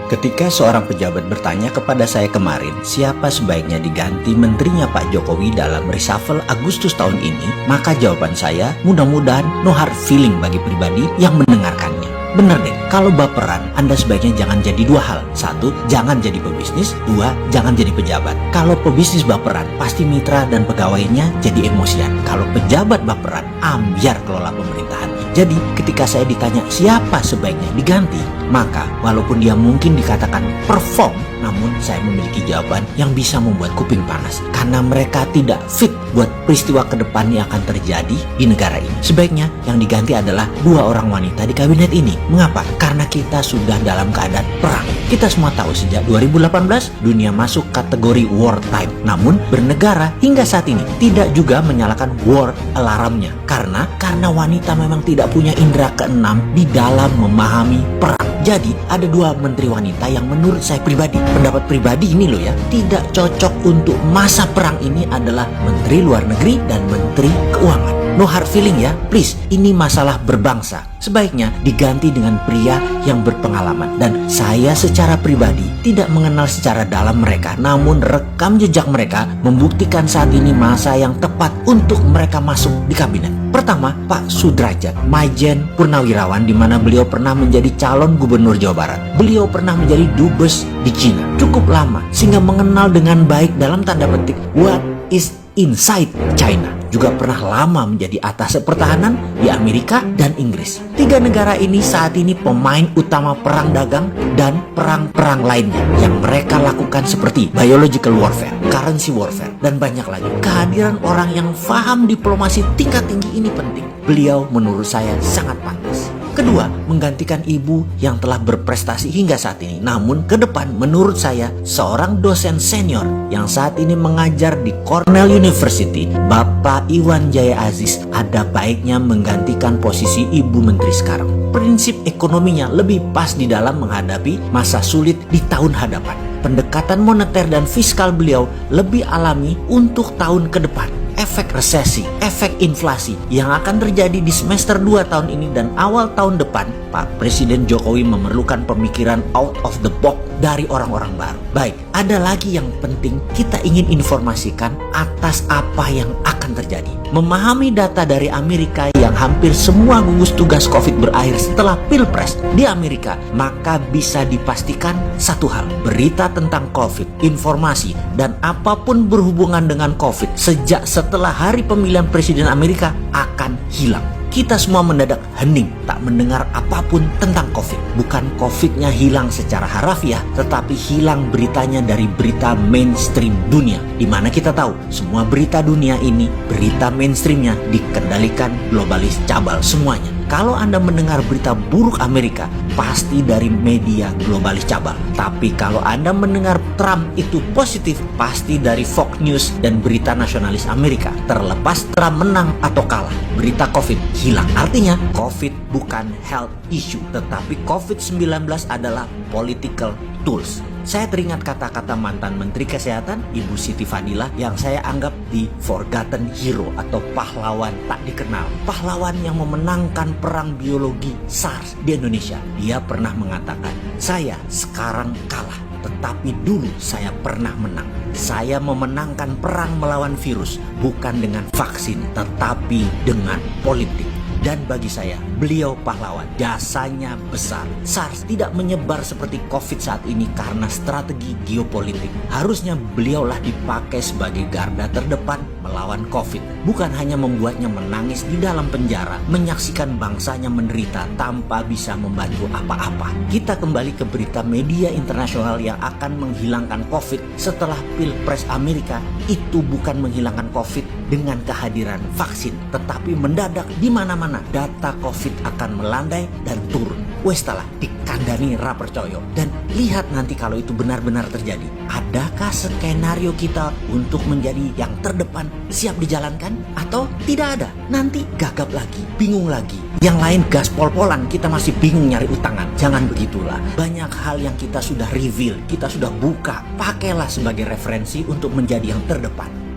Ketika seorang pejabat bertanya kepada saya kemarin, siapa sebaiknya diganti menterinya Pak Jokowi dalam reshuffle Agustus tahun ini, maka jawaban saya, mudah-mudahan no hard feeling bagi pribadi yang mendengarkannya. Bener deh, kalau baperan, Anda sebaiknya jangan jadi dua hal. Satu, jangan jadi pebisnis. Dua, jangan jadi pejabat. Kalau pebisnis baperan, pasti mitra dan pegawainya jadi emosian. Kalau pejabat baperan, ambiar kelola pemerintahan. Jadi, ketika saya ditanya siapa sebaiknya diganti, maka walaupun dia mungkin dikatakan perform, namun saya memiliki jawaban yang bisa membuat kuping panas. Karena mereka tidak fit buat peristiwa ke depan yang akan terjadi di negara ini. Sebaiknya yang diganti adalah dua orang wanita di kabinet ini. Mengapa? Karena kita sudah dalam keadaan perang. Kita semua tahu sejak 2018 dunia masuk kategori wartime. Namun bernegara hingga saat ini tidak juga menyalakan war alarmnya. Karena wanita memang tidak punya indera keenam di dalam memahami perang. Jadi ada dua menteri wanita yang menurut saya pribadi, pendapat pribadi ini loh ya, tidak cocok untuk masa perang ini adalah Menteri Luar Negeri dan Menteri Keuangan. No hard feeling ya, please. Ini masalah berbangsa. Sebaiknya diganti dengan pria yang berpengalaman. Dan saya secara pribadi tidak mengenal secara dalam mereka. Namun rekam jejak mereka membuktikan saat ini masa yang tepat untuk mereka masuk di kabinet. Pertama, Pak Sudrajat, Majen Purnawirawan, di mana beliau pernah menjadi calon gubernur Jawa Barat. Beliau pernah menjadi dubes di Cina cukup lama sehingga mengenal dengan baik dalam tanda petik what is inside China. Juga pernah lama menjadi atase pertahanan di Amerika dan Inggris. Tiga negara ini saat ini pemain utama perang dagang dan perang-perang lainnya yang mereka lakukan seperti biological warfare, currency warfare, dan banyak lagi. Kehadiran orang yang paham diplomasi tingkat tinggi ini penting. Beliau menurut saya sangat pantas. Kedua, menggantikan ibu yang telah berprestasi hingga saat ini. Namun ke depan menurut saya seorang dosen senior yang saat ini mengajar di Cornell University, Bapak Iwan Jaya Aziz, ada baiknya menggantikan posisi ibu menteri sekarang. Prinsip ekonominya lebih pas di dalam menghadapi masa sulit di tahun hadapan. Pendekatan moneter dan fiskal beliau lebih alami untuk tahun ke depan. Efek resesi, efek inflasi yang akan terjadi di semester 2 tahun ini dan awal tahun depan, Pak Presiden Jokowi memerlukan pemikiran out of the box dari orang-orang baru. Baik, ada lagi yang penting kita ingin informasikan atas apa yang akan terjadi. Memahami data dari Amerika yang hampir semua gugus tugas COVID berakhir setelah Pilpres di Amerika, maka bisa dipastikan satu hal, berita tentang COVID, informasi, dan apapun berhubungan dengan COVID sejak setelah hari pemilihan Presiden Amerika akan hilang. Kita semua mendadak hening, tak mendengar apapun tentang COVID. Bukan COVID-nya hilang secara harafiah, tetapi hilang beritanya dari berita mainstream dunia. Di mana kita tahu, semua berita dunia ini, berita mainstreamnya dikendalikan globalis cabal semuanya. Kalau Anda mendengar berita buruk Amerika, pasti dari media globalis cabal. Tapi kalau Anda mendengar Trump itu positif, pasti dari Fox News dan berita nasionalis Amerika. Terlepas Trump menang atau kalah, berita COVID hilang. Artinya, COVID bukan health issue, tetapi COVID-19 adalah political tools. Saya teringat kata-kata mantan Menteri Kesehatan, Ibu Siti Fadila, yang saya anggap the forgotten hero atau pahlawan tak dikenal. Pahlawan yang memenangkan perang biologi SARS di Indonesia. Dia pernah mengatakan, saya sekarang kalah, tetapi dulu saya pernah menang. Saya memenangkan perang melawan virus, bukan dengan vaksin, tetapi dengan politik. Dan bagi saya, beliau pahlawan. Jasanya besar. SARS tidak menyebar seperti COVID saat ini karena strategi geopolitik. Harusnya beliaulah dipakai sebagai garda terdepan melawan COVID. Bukan hanya membuatnya menangis di dalam penjara, menyaksikan bangsanya menderita tanpa bisa membantu apa-apa. Kita kembali ke berita media internasional yang akan menghilangkan COVID setelah Pilpres Amerika. Itu bukan menghilangkan COVID dengan kehadiran vaksin, tetapi mendadak di mana-mana data COVID akan melandai dan turun. Westalah dikandani ra percaya. Dan lihat nanti kalau itu benar-benar terjadi. Adakah skenario kita untuk menjadi yang terdepan siap dijalankan? Atau tidak ada? Nanti gagap lagi, bingung lagi. Yang lain gas pol-polan, kita masih bingung nyari utangan. Jangan begitulah. Banyak hal yang kita sudah reveal, kita sudah buka. Pakailah sebagai referensi untuk menjadi yang terdepan.